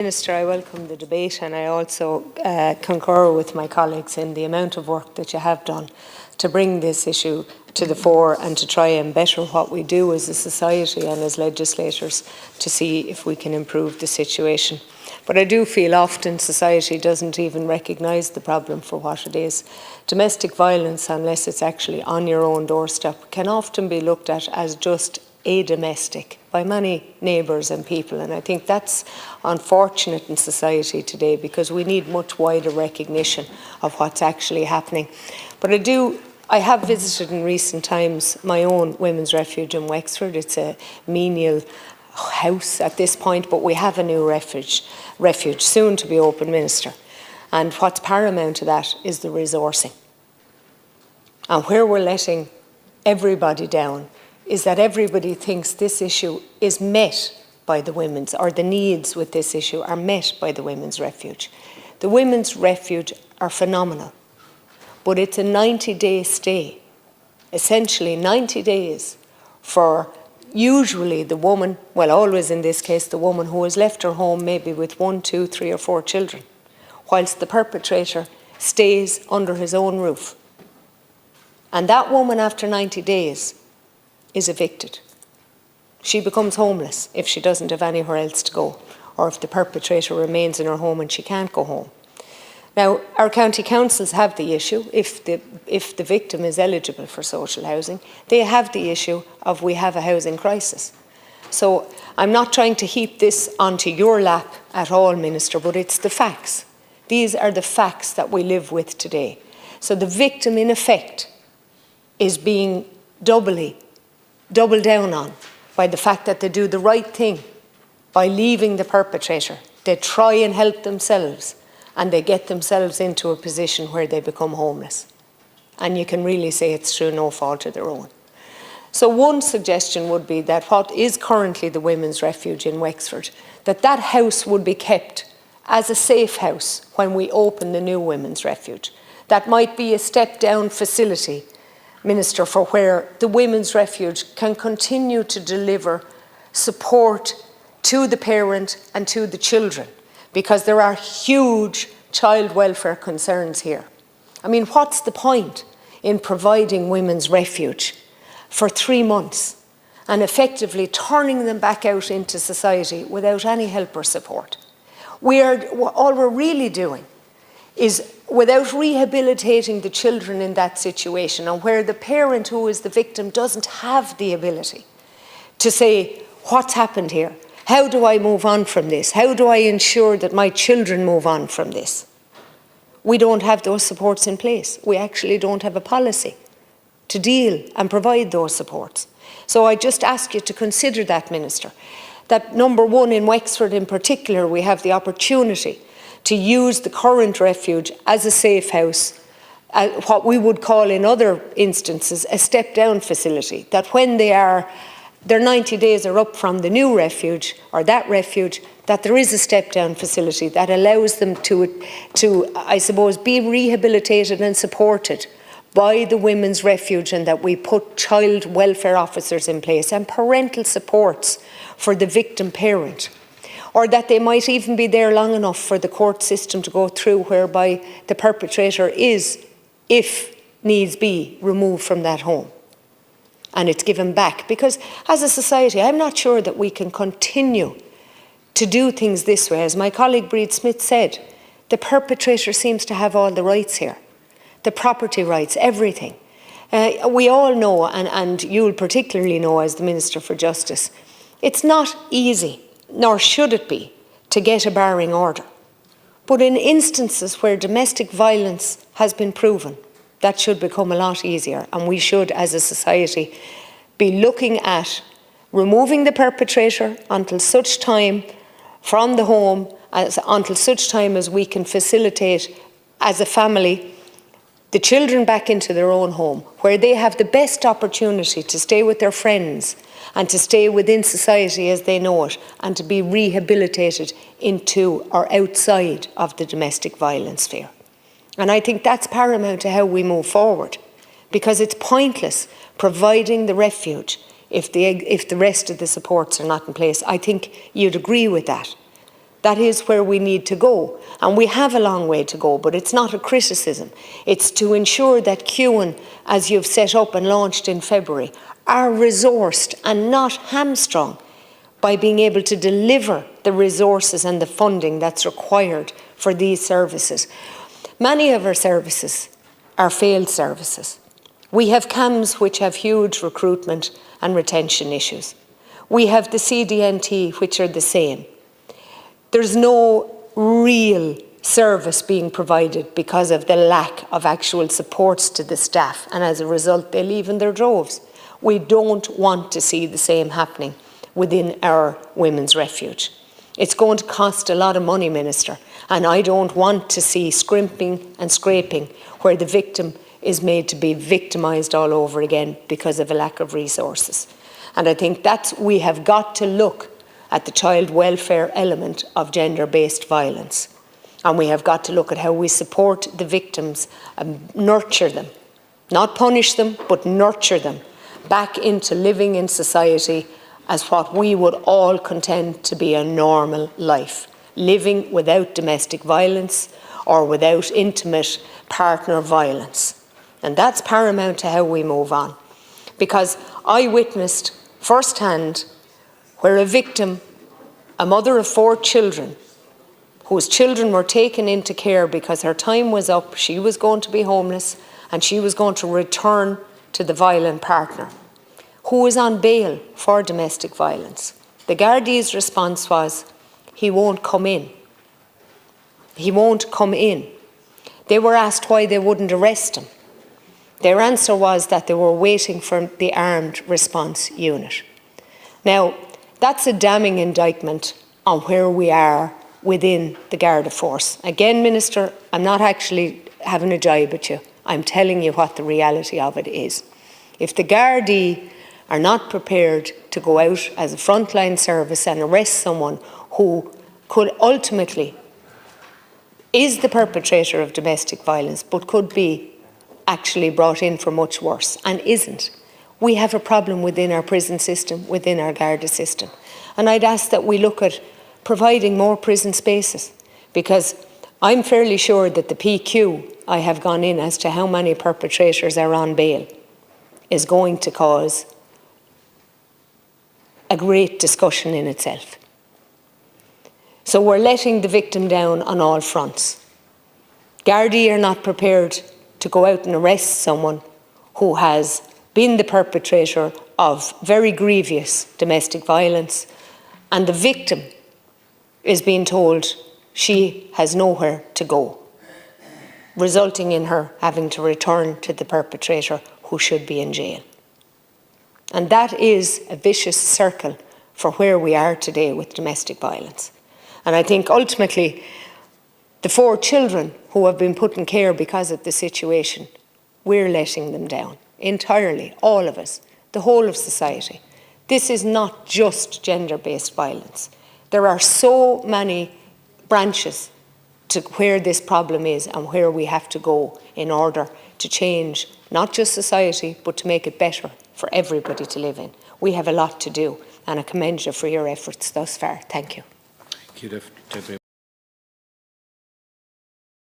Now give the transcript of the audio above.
Minister, I welcome the debate, and I also concur with my colleagues in the amount of work that you have done to bring this issue to the fore and to try and better what we do as a society and as legislators to see if we can improve the situation. But I do feel often society doesn't even recognise the problem for what it is. Domestic violence, unless it's actually on your own doorstep, can often be looked at as just a domestic by many neighbours and people, and I think that's unfortunate in society today because we need much wider recognition of what's actually happening. But I have visited in recent times my own women's refuge in Wexford. It's a menial house at this point, but we have a new refuge soon to be open, Minister. And what's paramount to that is the resourcing. And where we're letting everybody down is that everybody thinks this issue is met by the women's, or the needs with this issue are met by the women's refuge. The women's refuge are phenomenal, but it's a 90-day stay, essentially 90 days for usually the woman, well, always in this case, the woman who has left her home maybe with 1, 2, 3 or 4 children, whilst the perpetrator stays under his own roof. And that woman, after 90 days, is evicted. She becomes homeless if she doesn't have anywhere else to go, or if the perpetrator remains in her home and she can't go home. Now, our county councils have the issue, if the victim is eligible for social housing, they have the issue of we have a housing crisis. So I'm not trying to heap this onto your lap at all, Minister, but it's the facts. These are the facts that we live with today. So the victim, in effect, is being doubled down on by the fact that they do the right thing by leaving the perpetrator. They try and help themselves and they get themselves into a position where they become homeless. And you can really say it's through no fault of their own. So one suggestion would be that what is currently the women's refuge in Wexford, that house would be kept as a safe house when we open the new women's refuge. That might be a step-down facility, Minister, for where the women's refuge can continue to deliver support to the parent and to the children, because there are huge child welfare concerns here. I mean, what's the point in providing women's refuge for 3 months and effectively turning them back out into society without any help or support? All we're really doing is, without rehabilitating the children in that situation, and where the parent who is the victim doesn't have the ability to say, what's happened here? How do I move on from this? How do I ensure that my children move on from this? We don't have those supports in place. We actually don't have a policy to deal and provide those supports. So I just ask you to consider that, Minister, that number one, in Wexford in particular, we have the opportunity to use the current refuge as a safe house, what we would call in other instances a step-down facility, that when their 90 days are up from the new refuge, or that refuge, that there is a step-down facility that allows them to, I suppose, be rehabilitated and supported by the women's refuge, and that we put child welfare officers in place and parental supports for the victim parent. Or that they might even be there long enough for the court system to go through, whereby the perpetrator is, if needs be, removed from that home and it's given back. Because as a society, I'm not sure that we can continue to do things this way. As my colleague Breed Smith said, the perpetrator seems to have all the rights here, the property rights, everything. We all know, and you'll particularly know as the Minister for Justice, it's not easy, nor should it be, to get a barring order. But in instances where domestic violence has been proven, that should become a lot easier, and we should, as a society, be looking at removing the perpetrator until such time from the home, until such time as we can facilitate, as a family, the children back into their own home, where they have the best opportunity to stay with their friends and to stay within society as they know it, and to be rehabilitated into or outside of the domestic violence sphere. And I think that's paramount to how we move forward, because it's pointless providing the refuge if the rest of the supports are not in place. I think you'd agree with that. That is where we need to go. And we have a long way to go, but it's not a criticism. It's to ensure that Cuan, as you've set up and launched in February, are resourced and not hamstrung by being able to deliver the resources and the funding that's required for these services. Many of our services are failed services. We have CAMs which have huge recruitment and retention issues. We have the CDNT which are the same. There's no real service being provided because of the lack of actual supports to the staff, and as a result they leave in their droves. We don't want to see the same happening within our women's refuge. It's going to cost a lot of money, Minister, and I don't want to see scrimping and scraping where the victim is made to be victimised all over again because of a lack of resources. And I think that we have got to look at the child welfare element of gender-based violence. And we have got to look at how we support the victims and nurture them, not punish them, but nurture them back into living in society as what we would all contend to be a normal life, living without domestic violence or without intimate partner violence. And that's paramount to how we move on. Because I witnessed firsthand where a victim, a mother of 4 children, whose children were taken into care because her time was up, she was going to be homeless and she was going to return to the violent partner, who was on bail for domestic violence. The Gardaí's response was, he won't come in. He won't come in. They were asked why they wouldn't arrest him. Their answer was that they were waiting for the armed response unit. Now, that's a damning indictment on where we are within the Garda force. Again, Minister, I'm not actually having a jibe at you. I'm telling you what the reality of it is. If the Gardaí are not prepared to go out as a frontline service and arrest someone who could ultimately is the perpetrator of domestic violence but could be actually brought in for much worse and isn't, we have a problem within our prison system, within our Garda system. And I'd ask that we look at providing more prison spaces, because I'm fairly sure that the PQ I have gone in as to how many perpetrators are on bail is going to cause a great discussion in itself. So we're letting the victim down on all fronts. Gardaí are not prepared to go out and arrest someone who has been the perpetrator of very grievous domestic violence, and the victim is being told she has nowhere to go, resulting in her having to return to the perpetrator who should be in jail. And that is a vicious circle for where we are today with domestic violence. And I think ultimately the 4 children who have been put in care because of the situation, we're letting them down entirely, all of us, the whole of society. This is not just gender-based violence. There are so many branches to where this problem is and where we have to go in order to change not just society, but to make it better for everybody to live in. We have a lot to do, and I commend you for your efforts thus far. Thank you. Thank you, Deputy.